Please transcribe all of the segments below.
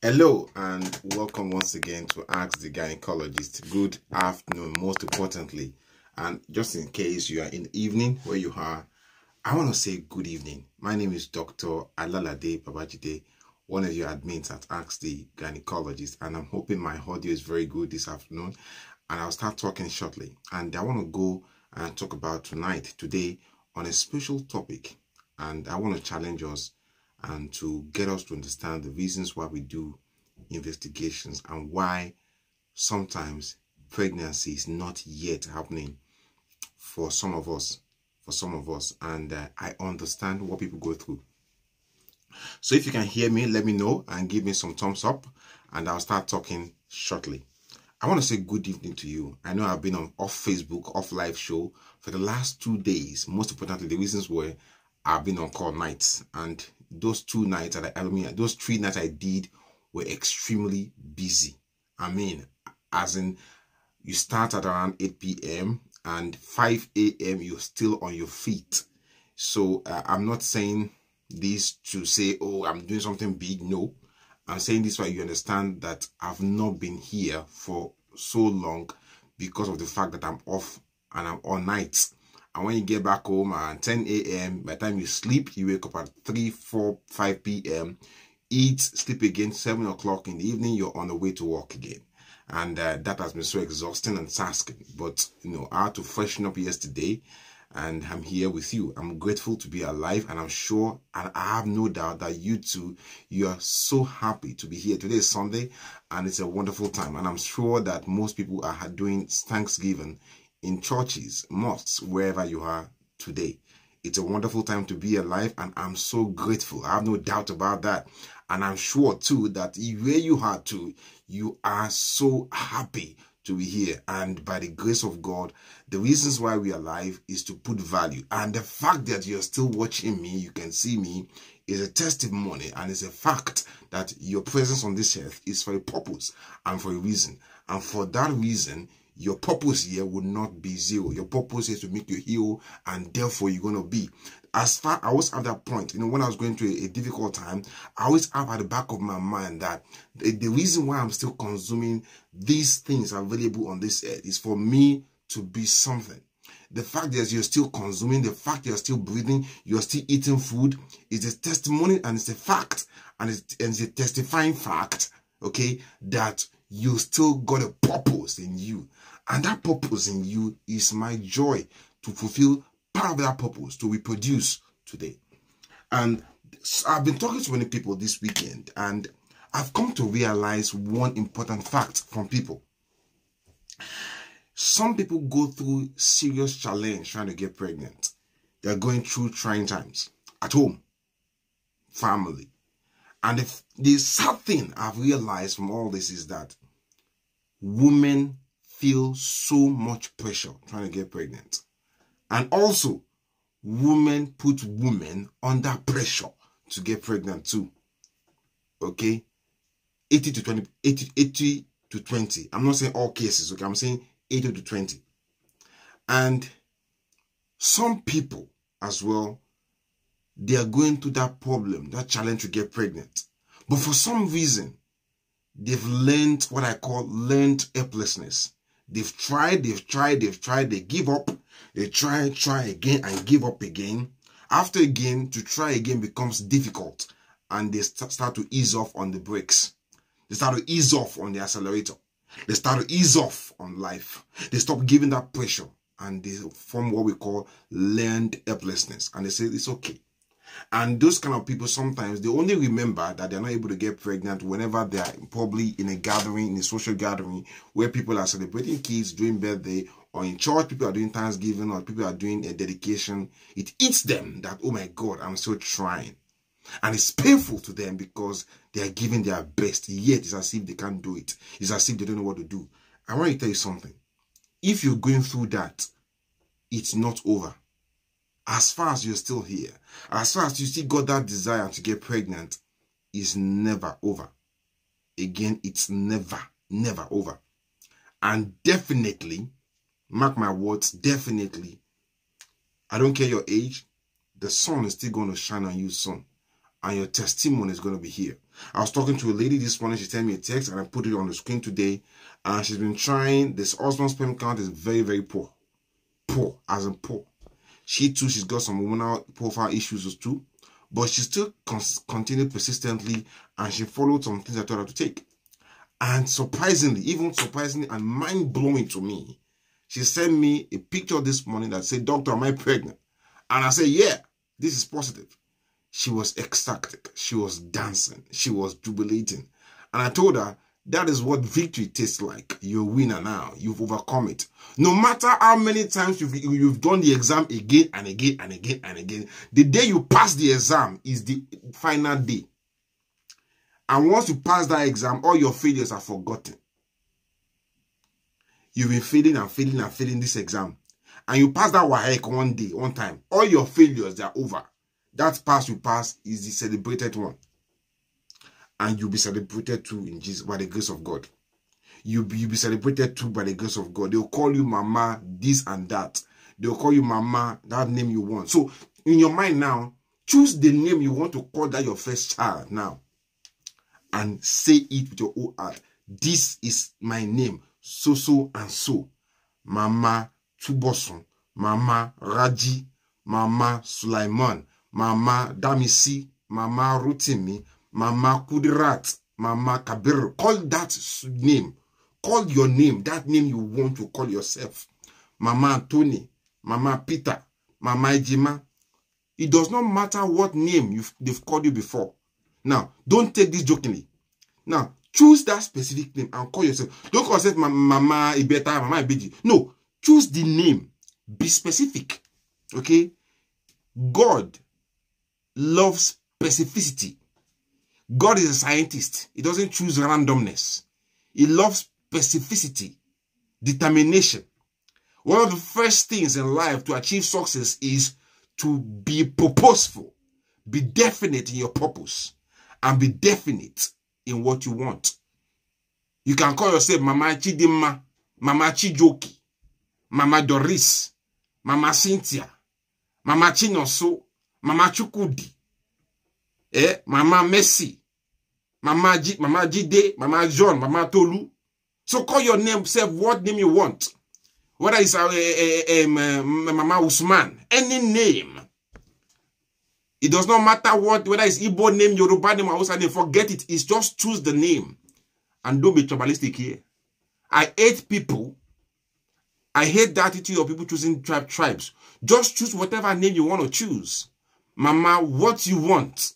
Hello and welcome once again to Ask the Gynecologist. Good afternoon, most importantly. And just in case you are in the evening where you are, I want to say good evening. My name is Dr. Alalade Babajide, one of your admins at Ask the Gynecologist. And I'm hoping my audio is very good this afternoon. And I'll start talking shortly. And I want to go and talk about today, on a special topic. And I want to challenge us and to get us to understand the reasons why we do investigations and why sometimes pregnancy is not yet happening for some of us. And I understand what people go through. So if you can hear me, let me know and give me some thumbs up, and I'll start talking shortly. I want to say good evening to you. I know I've been off Facebook, off live show for the last 2 days. Most importantly, the reasons were I've been on call nights, and those 3 nights I did were extremely busy. I mean, as in, you start at around 8 p.m. and 5 a.m. you're still on your feet. So I'm not saying this to say, oh, I'm doing something big. No, I'm saying this so you understand that I've not been here for so long because of the fact that I'm off and I'm on nights. And when you get back home at 10 a.m., by the time you sleep, you wake up at 3, 4, 5 p.m., eat, sleep again, 7 o'clock in the evening, you're on the way to work again. And that has been so exhausting and tasking. But, I had to freshen up yesterday, and I'm here with you. I'm grateful to be alive, and I'm sure, and I have no doubt that you too, you are so happy to be here. Today is Sunday, and it's a wonderful time. And I'm sure that most people are doing Thanksgiving in churches, mosques, wherever you are today. It's a wonderful time to be alive, and I'm so grateful. I have no doubt about that. And I'm sure too that where you are too, you are so happy to be here. And by the grace of God, the reasons why we are alive is to put value. And the fact that you're still watching me, you can see me, is a testimony, and it's a fact that your presence on this earth is for a purpose and for a reason. And for that reason, your purpose here would not be zero. Your purpose is to make you heal, and therefore you're going to be. As far I always have that point, when I was going through a difficult time, I always have at the back of my mind that the reason why I'm still consuming these things available on this earth is for me to be something. The fact that you're still consuming, the fact you're still breathing, you're still eating food is a testimony, and it's a fact, and it's a testifying fact, okay, that you still got a purpose in you. And that purpose in you is my joy to fulfill part of that purpose, to reproduce today. And I've been talking to many people this weekend, and I've come to realize one important fact from people. Some people go through serious challenge trying to get pregnant. They're going through trying times at home, family. And the sad thing I've realized from all this is that women feel so much pressure trying to get pregnant. And also, women put women under pressure to get pregnant too. Okay? 80 to 20. I'm not saying all cases, okay? I'm saying 80 to 20. And some people as well, they are going through that problem, that challenge to get pregnant. But for some reason, they've learned what I call learned helplessness. They've tried, they give up. They try again and give up again. After again, to try again becomes difficult, and they start to ease off on the brakes. They start to ease off on the accelerator. They start to ease off on life. They stop giving that pressure, and they form what we call learned helplessness. And they say it's okay. And those kind of people, sometimes they only remember that they're not able to get pregnant whenever they are probably in a gathering, in a social gathering, where people are celebrating kids, doing birthday, or in church, people are doing Thanksgiving, or people are doing a dedication. It eats them that, oh my God, I'm still trying. And it's painful to them because they are giving their best, yet it's as if they can't do it. It's as if they don't know what to do. I want to tell you something. If you're going through that, it's not over. As far as you're still here, as far as you still got that desire to get pregnant, it's never over. Again, it's never over. And definitely, mark my words, definitely, I don't care your age, the sun is still going to shine on you soon. and your testimony is going to be here. I was talking to a lady this morning. She sent me a text and I put it on the screen today. And she's been trying. This husband's sperm count is very, very poor. Poor, as in poor. She too, she's got some hormonal profile issues too. But she still continued persistently, and she followed some things I told her to take. And surprisingly, even surprisingly and mind-blowing to me, she sent me a picture this morning that said, "Doctor, am I pregnant?" And I said, "Yeah, this is positive." She was ecstatic. She was dancing. She was jubilating. And I told her, that is what victory tastes like. You're a winner now. You've overcome it. No matter how many times you've done the exam again and again and again and again, the day you pass the exam is the final day. And once you pass that exam, all your failures are forgotten. You've been failing and failing and failing this exam. And you pass that WAEC one day, one time. All your failures, they're over. That pass you pass is the celebrated one. And you'll be celebrated too in Jesus by the grace of God. You'll be celebrated too by the grace of God. They'll call you mama, this and that. They'll call you mama, that name you want. So in your mind now, choose the name you want to call that your first child now. And say it with your whole heart. This is my name. So, so, and so. Mama Tubosun. Mama Raji. Mama Sulaiman. Mama Damisi. Mama Rutimi. Mama Kudirat, Mama Kabir. Call that name. Call your name. That name you want to call yourself. Mama Anthony, Mama Peter, Mama Ejima. It does not matter what name they've called you before. Now, don't take this jokingly. Now, choose that specific name and call yourself. Don't call yourself Mama Ibeta, Mama Ibeji. No, choose the name. Be specific. Okay? God loves specificity. God is a scientist. He doesn't choose randomness. He loves specificity, determination. One of the first things in life to achieve success is to be purposeful, be definite in your purpose, and be definite in what you want. You can call yourself Mama Chidima, Mama Chijoki, Mama Doris, Mama Cynthia, Mama Chinoso, Mama Chukudi, Mama Messi, Mama Jide, Mama John, Mama Tolu. So call your name, say what name you want. Whether it's Mama Usman, any name. It does not matter whether it's Igbo name, Yoruba name, or Hausa name. Forget it. It's just choose the name. And don't be tribalistic here. I hate people. I hate the attitude of people choosing tribes. Just choose whatever name you want to choose. Mama, what you want.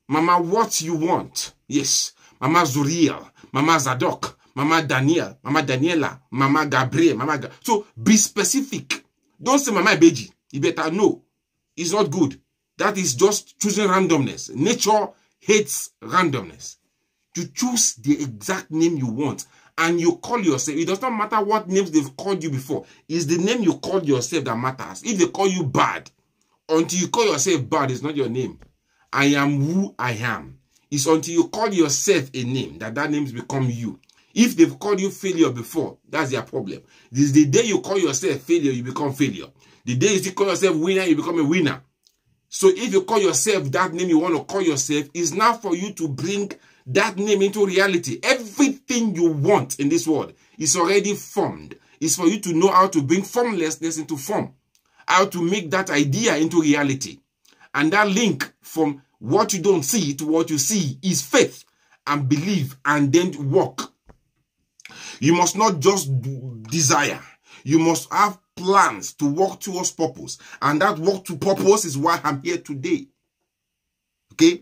Mama, what you want. Yes. Mama Zuriel, Mama Zadok, Mama Daniel, Mama Daniela, Mama Gabriel, So be specific. Don't say Mama Ibeji. You better know. It's not good. That is just choosing randomness. Nature hates randomness. To choose the exact name you want and you call yourself. It does not matter what names they've called you before. It's the name you called yourself that matters. If they call you bad, until you call yourself bad, it's not your name. I am who I am. It's until you call yourself a name that names become you. If they've called you failure before, that's their problem. This is the day you call yourself failure, you become failure. The day you call yourself winner, you become a winner. So if you call yourself that name you want to call yourself, is now for you to bring that name into reality. Everything you want in this world is already formed. It's for you to know how to bring formlessness into form. How to make that idea into reality. And that link from what you don't see to what you see is faith and believe and then walk. You must not just desire. You must have plans to walk towards purpose. And that walk to purpose is why I'm here today. Okay?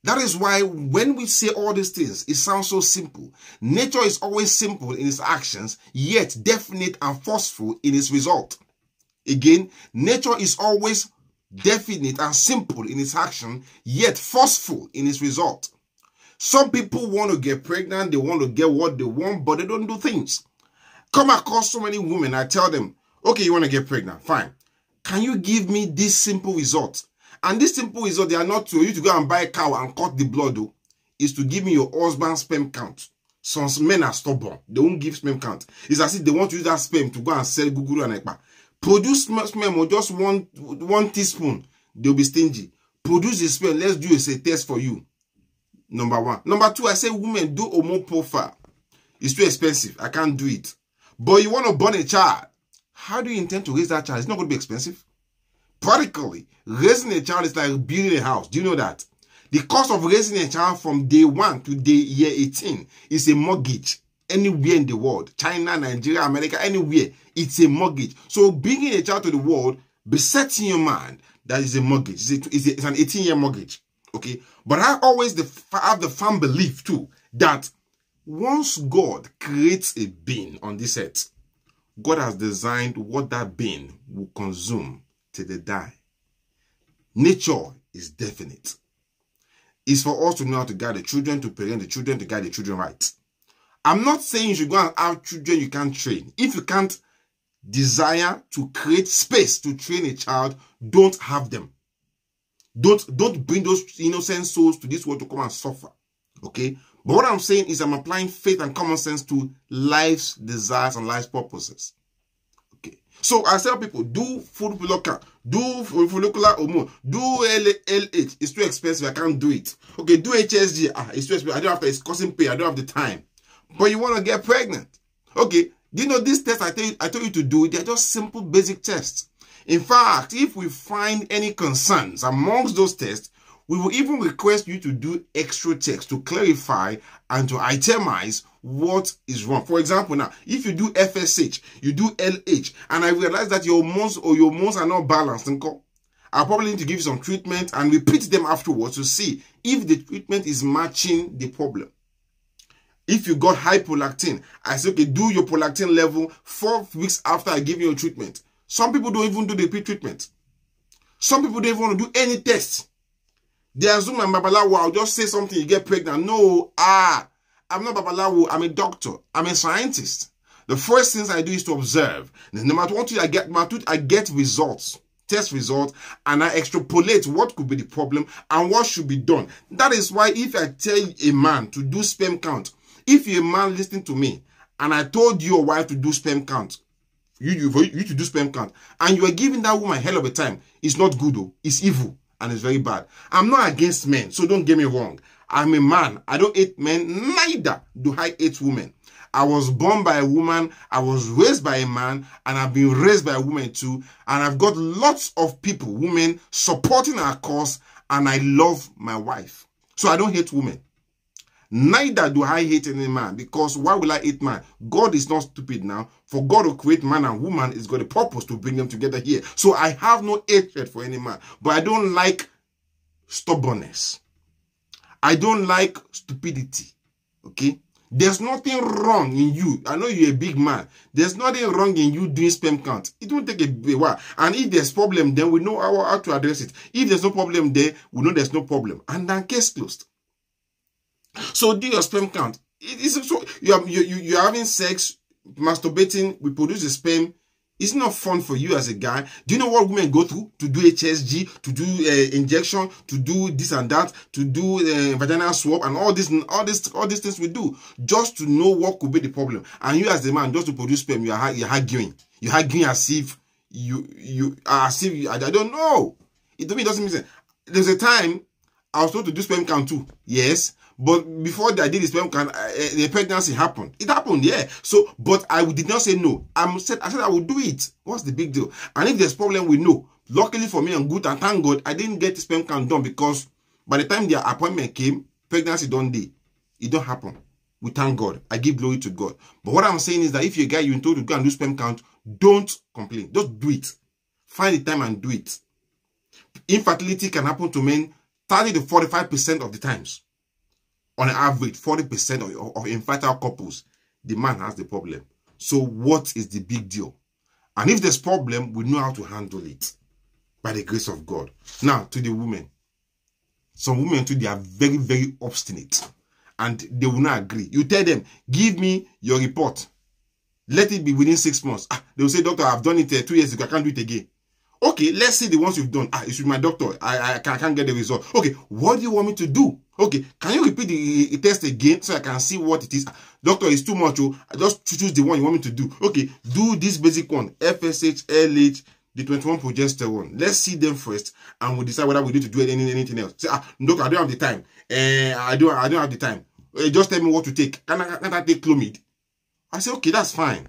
That is why when we say all these things, it sounds so simple. Nature is always simple in its actions, yet definite and forceful in its result. Again, nature is always definite and simple in its action, yet forceful in its result. Some people want to get pregnant, they want to get what they want, but they don't do things. Come across so many women, I tell them, okay, you want to get pregnant, fine. Can you give me this simple result? And this simple result, they are not to you to go and buy a cow and cut the blood, though. Is to give me your husband's sperm count. Some men are stubborn. They won't give sperm count. It's as if they want to use that sperm to go and sell guguru and ekpa. Produce sperm or just one teaspoon, they'll be stingy. Produce the sperm. Let's do a test for you. Number one. Number two, I say women do hormone profile. It's too expensive. I can't do it. But you want to born a child. How do you intend to raise that child? It's not going to be expensive. Practically, raising a child is like building a house. Do you know that? The cost of raising a child from day 1 to day year 18 is a mortgage. Anywhere in the world, China, Nigeria, America, anywhere, it's a mortgage. So bringing a child to the world, besetting your mind, that is a mortgage. It's an 18-year mortgage. Okay? But I always have the firm belief too that once God creates a being on this earth, God has designed what that being will consume till they die. Nature is definite. It's for us to know how to guide the children, to parent the children, to guide the children right. I'm not saying you should go and have children you can't train. If you can't desire to create space to train a child, don't have them. Don't bring those innocent souls to this world to come and suffer. Okay? But what I'm saying is I'm applying faith and common sense to life's desires and life's purposes. Okay. So I tell people, do follicular, do follicular hormone, do LH. It's too expensive. I can't do it. Okay, do HSG. It's too expensive. I don't have to. It's causing pain. I don't have the time. But you want to get pregnant. Okay. Do you know these tests I told you to do? They're just simple, basic tests. In fact, if we find any concerns amongst those tests, we will even request you to do extra checks to clarify and to itemize what is wrong. For example, now, if you do FSH, you do LH, and I realize that your hormones are not balanced, I'll probably need to give you some treatment and repeat them afterwards to see if the treatment is matching the problem. If you got high prolactin, I say, okay, do your prolactin level 4 weeks after I give you a treatment. Some people don't even do the pre-treatment. Some people don't even want to do any tests. They assume I'm Babalawo, I'll just say something, you get pregnant. No, I'm not Babalawo, I'm a doctor, I'm a scientist. The first things I do is to observe. No matter what I get results, test results, and I extrapolate what could be the problem and what should be done. That is why if I tell a man to do sperm count, if you're a man listening to me, and I told your wife to do sperm count, you to do sperm count, and you are giving that woman a hell of a time, it's not good though, it's evil. And it's very bad. I'm not against men, so don't get me wrong. I'm a man. I don't hate men, neither do I hate women. I was born by a woman, I was raised by a man, and I've been raised by a woman too. And I've got lots of people, women, supporting our cause, and I love my wife. So I don't hate women. Neither do I hate any man, because why will I hate man? God is not stupid now. For God to create man and woman, is got a purpose to bring them together here. So I have no hatred for any man. But I don't like stubbornness. I don't like stupidity. Okay? There's nothing wrong in you. I know you're a big man. There's nothing wrong in you doing sperm count. It won't take a while. And if there's problem, then we know how to address it. If there's no problem there, we know there's no problem. And then case closed. So do your sperm count. It is so you're having sex, masturbating, we produce the sperm. It's not fun for you as a guy. Do you know what women go through to do HSG, to do injection, to do this and that, to do vaginal swab, and all these things we do just to know what could be the problem. And you as a man, just to produce sperm, you're arguing. You're arguing as if I don't know. It doesn't make sense. There's a time I was told to do sperm count too. Yes. But before I did the sperm count, the pregnancy happened. It happened, yeah. So, but I did not say no. I said I would do it. What's the big deal? And if there's problem, we know. Luckily for me and good, and thank God, I didn't get the sperm count done, because by the time the appointment came, pregnancy don't day. It don't happen. We thank God. I give glory to God. But what I'm saying is that if you're a guy you're told to go and do sperm count, don't complain. Just do it. Find the time and do it. Infertility can happen to men 30 to 45% of the times. On average, 40% of infertile couples, the man has the problem. So what is the big deal? And if there's problem, we know how to handle it by the grace of God. Now, to the women. Some women too, they are very, very obstinate. And they will not agree. You tell them, give me your report. Let it be within 6 months. They will say, doctor, I've done it 2 years ago. I can't do it again. Okay, let's see the ones you've done. It's with my doctor. I can't get the result. Okay, what do you want me to do? Okay, can you repeat the test again so I can see what it is? Doctor, it's too much. I just choose the one you want me to do. Okay, do this basic one. FSH, LH, the 21 progesterone. Let's see them first, and we'll decide whether we need to do anything else. Say, doctor, I don't have the time. I don't have the time. Just tell me what to take. Can I take Clomid? I say, okay, that's fine.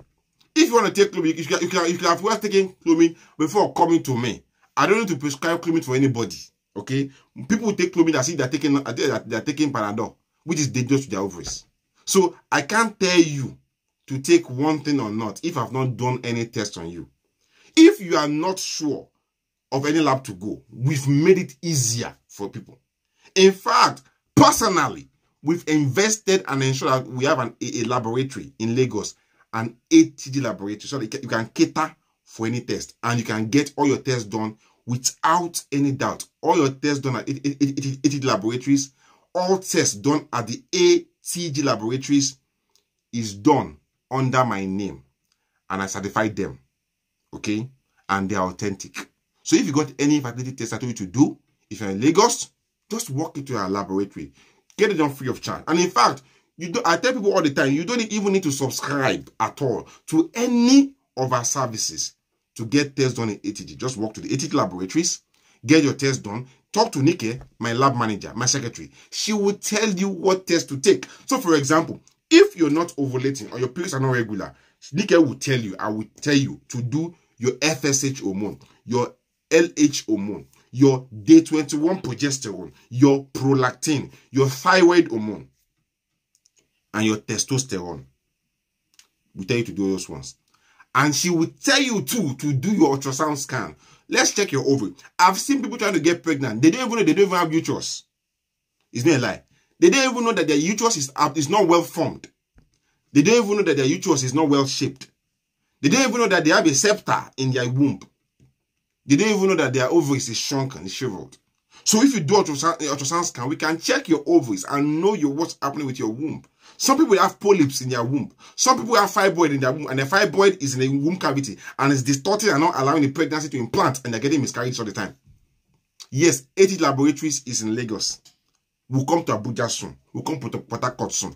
If you want to take Clomid, you can have well taken Clomid before coming to me. I don't need to prescribe Clomid for anybody. Okay? People take Clomid as if they're taking Panadol, which is dangerous to their ovaries. So I can't tell you to take one thing or not if I've not done any test on you. If you are not sure of any lab to go, we've made it easier for people. In fact, personally, we've invested and ensured that we have a laboratory in Lagos, an ATG laboratory, so that you can cater for any test and you can get all your tests done without any doubt. All your tests done at ATG laboratories, all tests done at the ATG laboratories is done under my name, and I certified them. Okay? And they are authentic. So if you got any fertility test I told you to do, if you're in Lagos, just walk into our laboratory. Get it done free of charge. And in fact, I tell people all the time, you don't even need to subscribe at all to any of our services to get tests done in ATG. Just walk to the ATG laboratories, get your test done, talk to Nike, my lab manager, my secretary. She will tell you what test to take. So for example, if you're not ovulating or your periods are not regular, Nike will tell you, I will tell you to do your FSH hormone, your LH hormone, your day 21 progesterone, your prolactin, your thyroid hormone, and your testosterone. We tell you to do those ones. And she will tell you too to do your ultrasound scan. Let's check your ovary. I've seen people trying to get pregnant. They don't even know they don't even have uterus. It's not a lie. They don't even know that their uterus is not well formed. They don't even know that their uterus is not well shaped. They don't even know that they have a scepter in their womb. They don't even know that their ovaries is shrunken, is shriveled. So if you do ultrasound scan, we can check your ovaries and know what's happening with your womb. Some people have polyps in their womb. Some people have fibroid in their womb, and the fibroid is in the womb cavity and is distorting and not allowing the pregnancy to implant, and they're getting miscarriages all the time. Yes, 80 laboratories is in Lagos. We'll come to Abuja soon. We'll come to Port Harcourt soon.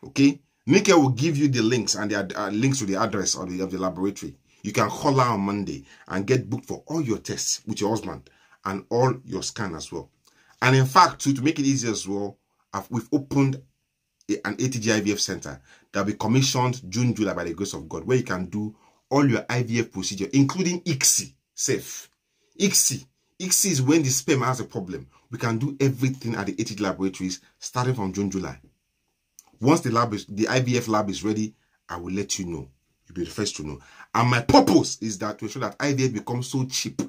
Okay? Nika will give you the links and the links to the address of the laboratory. You can call her on Monday and get booked for all your tests with your husband and all your scan as well. And in fact, to make it easier as well, we've opened an ATG IVF center that will be commissioned June, July by the grace of God, where you can do all your IVF procedure, including ICSI safe. ICSI is when the sperm has a problem. We can do everything at the ATG laboratories starting from June, July. Once the IVF lab is ready, I will let you know. You'll be the first to know. And my purpose is that to ensure that IVF becomes so cheap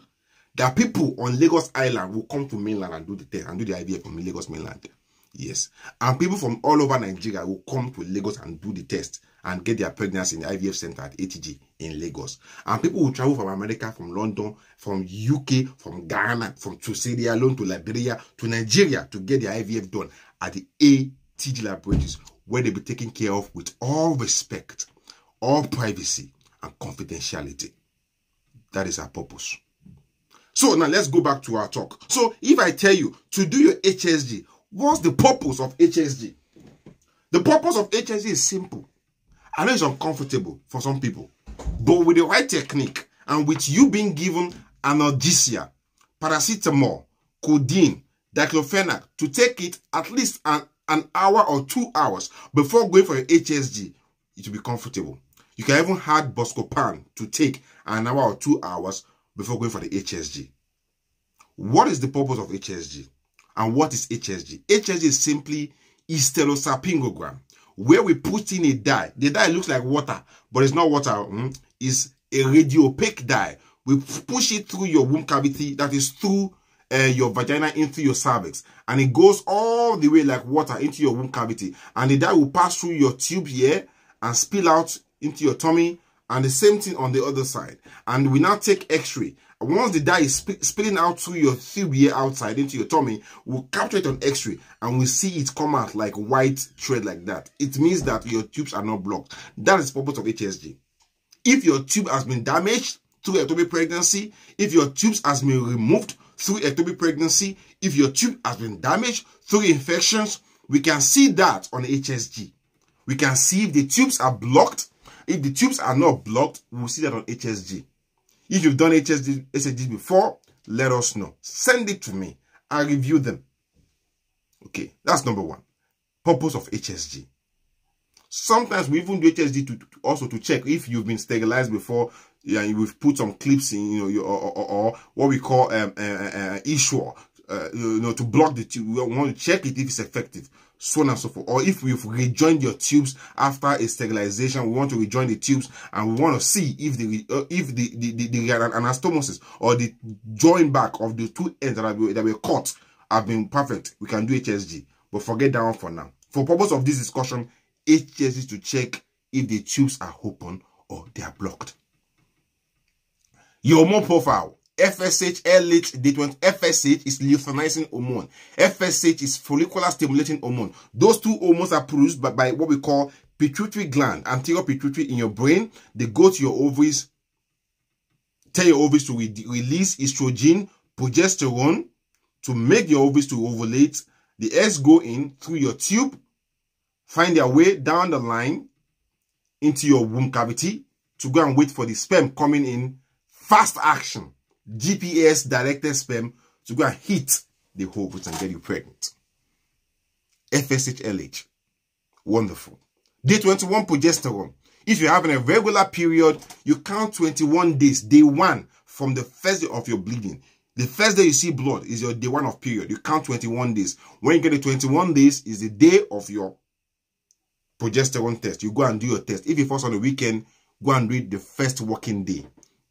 that people on Lagos Island will come to mainland and do the test and do the IVF from Lagos mainland. Yes. And people from all over Nigeria will come to Lagos and do the test and get their pregnancy in the IVF center at ATG in Lagos. And people will travel from America, from London, from UK, from Ghana, from Sierra Leone to Liberia to Nigeria to get their IVF done at the ATG laboratories, where they'll be taken care of with all respect, all privacy, and confidentiality. That is our purpose. So now let's go back to our talk. So if I tell you to do your HSG, what's the purpose of HSG? The purpose of HSG is simple. I know it's uncomfortable for some people, but with the right technique and with you being given analgesia, paracetamol, codeine, diclofenac to take it at least an hour or 2 hours before going for your HSG, it will be comfortable. You can even add Buscopan to take an hour or 2 hours before going for the HSG. What is the purpose of HSG? And what is HSG? HSG is simply hysterosalpingogram, where we put in a dye. The dye looks like water, but it's not water. It's a radio-opaque dye. We push it through your womb cavity, that is through your vagina into your cervix, and it goes all the way like water into your womb cavity, and the dye will pass through your tube here and spill out into your tummy, and the same thing on the other side. And we now take x-ray. Once the dye is spilling out through your tube here outside into your tummy, we'll capture it on x-ray and we see it come out like white thread like that. It means that your tubes are not blocked. That is the purpose of HSG. If your tube has been damaged through ectopic pregnancy, if your tubes has been removed through ectopic pregnancy, if your tube has been damaged through infections, we can see that on HSG. We can see if the tubes are blocked. If the tubes are not blocked, we'll see that on HSG. If you've done HSG before, let us know. Send it to me. I'll review them. Okay, that's number one. Purpose of HSG. Sometimes we even do HSG also to check if you've been sterilized before. Yeah, we've put some clips in, or what we call issue, to block the tube. We want to check it if it's effective, so on and so forth. Or if we've rejoined your tubes after a sterilization, we want to rejoin the tubes, and we want to see if the anastomosis or the join back of the two ends that were cut have been perfect. We can do HSG, but forget that one for now. For purpose of this discussion, HSG is to check if the tubes are open or they are blocked. Your hormone profile. FSH, LH, day 20. FSH is luteinizing hormone. FSH is follicular stimulating hormone. Those two hormones are produced by what we call pituitary gland, anterior pituitary in your brain. They go to your ovaries, tell your ovaries to release estrogen, progesterone, to make your ovaries to ovulate. The eggs go in through your tube, find their way down the line into your womb cavity to go and wait for the sperm coming in. Fast action, GPS directed sperm to go and hit the ovaries and get you pregnant. FSH, LH. Wonderful. Day 21, progesterone. If you're having a regular period, you count 21 days, day 1, from the first day of your bleeding. The first day you see blood is your day 1 of period. You count 21 days. When you get the 21 days is the day of your progesterone test. You go and do your test. If it falls on the weekend, go and do it the first working day.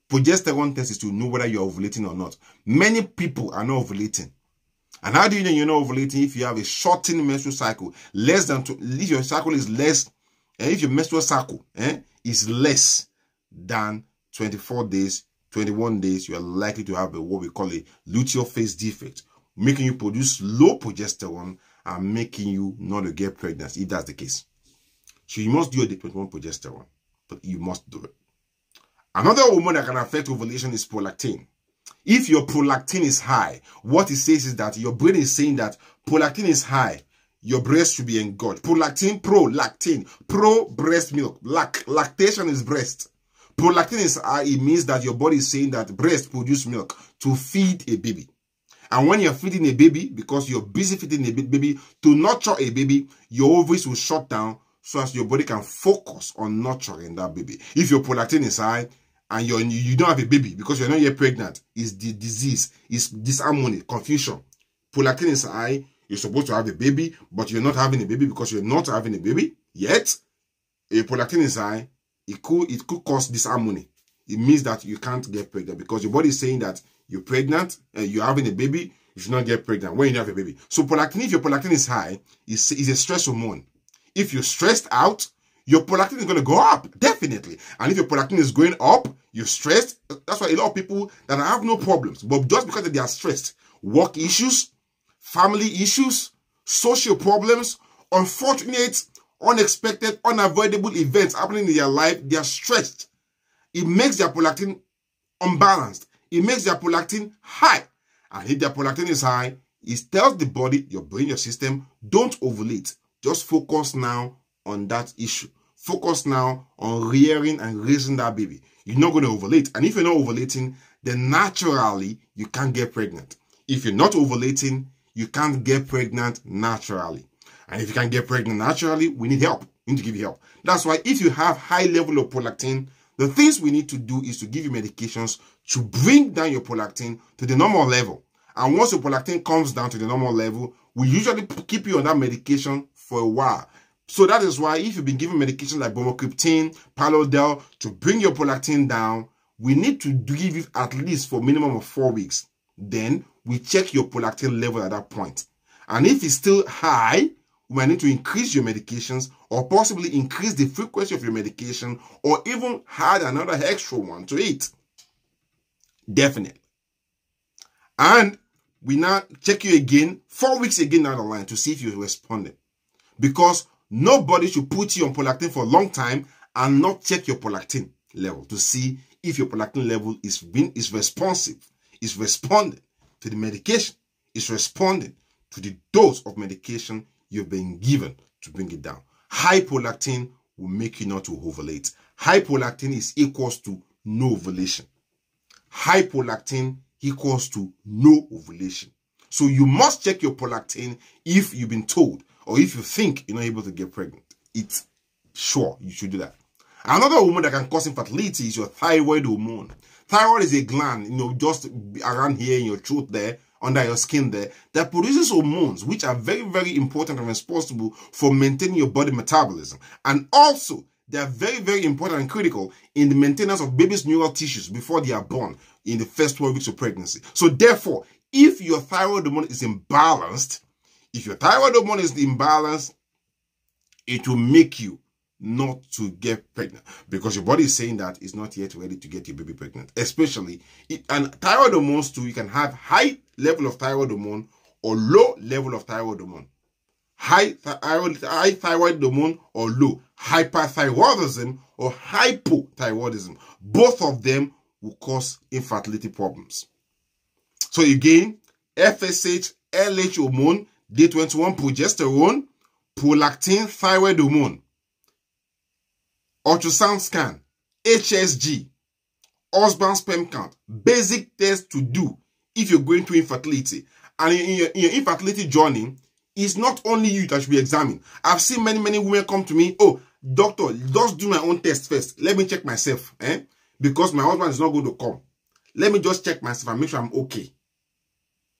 Progesterone test is to know whether you're ovulating or not. Many people are not ovulating. And how do you know you're not ovulating? If you have a shortened menstrual cycle, less than if your cycle is less, and if your menstrual cycle is less than 24 days, 21 days, you are likely to have what we call a luteal phase defect, making you produce low progesterone and making you not to get pregnant, if that's the case. So you must do a day 21 progesterone, but you must do it. Another hormone that can affect ovulation is prolactin. If your prolactin is high, what it says is that your brain is saying that prolactin is high, your breast should be engorged. Prolactin, prolactin, pro breast milk. Lactation is breast. Prolactin is high, it means that your body is saying that breast produce milk to feed a baby. And when you're feeding a baby, because you're busy feeding a baby, to nurture a baby, your ovaries will shut down so as your body can focus on nurturing that baby. If your prolactin is high and you don't have a baby because you're not yet pregnant, it's the disease, it's disharmony, confusion. Prolactin is high, you're supposed to have a baby, but you're not having a baby because you're not having a baby yet. If prolactin is high, it could cause disharmony. It means that you can't get pregnant because your body is saying that you're pregnant and you're having a baby, you should not get pregnant when you have a baby. So prolactin, if your prolactin is high, is a stress hormone. If you're stressed out, your prolactin is going to go up, definitely. And if your prolactin is going up, you're stressed. That's why a lot of people that have no problems, but just because they are stressed, work issues, family issues, social problems, unfortunate, unexpected, unavoidable events happening in their life, they are stressed. It makes their prolactin unbalanced. It makes their prolactin high. And if their prolactin is high, it tells the body, your brain, your system, don't ovulate. Just focus now on that issue. Focus now on rearing and raising that baby. You're not going to ovulate. And if you're not ovulating, then naturally, you can't get pregnant. If you're not ovulating, you can't get pregnant naturally. And if you can't get pregnant naturally, we need help. We need to give you help. That's why if you have high level of prolactin, the things we need to do is to give you medications to bring down your prolactin to the normal level. And once your prolactin comes down to the normal level, we usually keep you on that medication for a while. So that is why if you've been given medication like bromocriptine, Palo-Del to bring your prolactin down, we need to give you at least for a minimum of 4 weeks. Then we check your prolactin level at that point. And if it's still high, we might need to increase your medications or possibly increase the frequency of your medication or even add another extra one to it. Definitely. And we now check you again, 4 weeks again down the line to see if you're responding. Because nobody should put you on prolactin for a long time and not check your prolactin level to see if your prolactin level is responsive, is responding to the medication, is responding to the dose of medication you've been given to bring it down. High prolactin will make you not to ovulate. High prolactin is equals to no ovulation. high prolactin equals to no ovulation. So you must check your prolactin if you've been told or if you think you're not able to get pregnant. It's sure you should do that. Another hormone that can cause infertility is your thyroid hormone. Thyroid is a gland, just around here in your throat there, under your skin there, that produces hormones which are very, very important and responsible for maintaining your body metabolism. And also, they are very, very important and critical in the maintenance of baby's neural tissues before they are born in the first 12 weeks of pregnancy. So therefore, if your thyroid hormone is imbalanced, it will make you not to get pregnant because your body is saying that it's not yet ready to get your baby pregnant. Especially, and thyroid hormones too, you can have high level of thyroid hormone or low level of thyroid hormone. High thyroid hormone or low hyperthyroidism or hypothyroidism. Both of them will cause infertility problems. So again, FSH, LH hormone, day 21 progesterone, prolactin, thyroid hormone, ultrasound scan, HSG, husband sperm count, basic tests to do if you're going through infertility. And in your infertility journey, it's not only you that should be examined. I've seen many women come to me, oh, doctor, just do my own test first. Let me check myself, because my husband is not going to come. Let me just check myself and make sure I'm okay.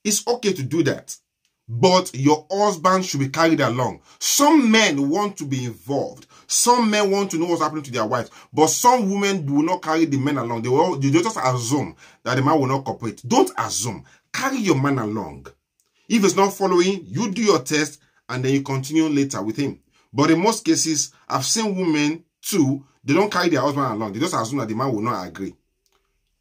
It's okay to do that, but your husband should be carried along. Some men want to be involved. Some men want to know what's happening to their wives, but some women do not carry the men along. They just assume that the man will not cooperate. Don't assume. Carry your man along. If it's not following, you do your test and then you continue later with him. But in most cases, I've seen women too, they don't carry their husband along. They just assume that the man will not agree.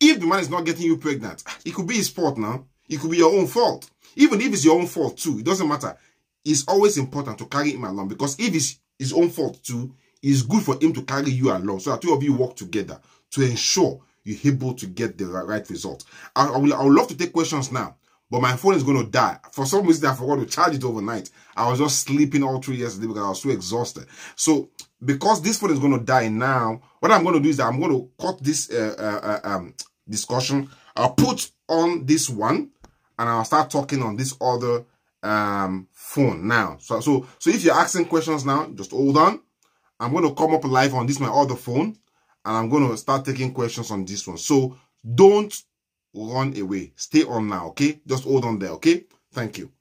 If the man is not getting you pregnant, it could be his fault now. It could be your own fault. Even if it's your own fault too, it doesn't matter. It's always important to carry him along, because if it's his own fault too, it's good for him to carry you along so that two of you work together to ensure you're able to get the right result. I would love to take questions now, but my phone is going to die. For some reason, I forgot to charge it overnight. I was just sleeping all through yesterday because I was so exhausted. So because this phone is going to die now, what I'm going to do is that I'm going to cut this discussion. I'll put on this one and I'll start talking on this other phone now. So if you're asking questions now, just hold on. I'm going to come up live on this my other phone and I'm going to start taking questions on this one. So don't run away. Stay on now, okay? Just hold on there, okay? Thank you.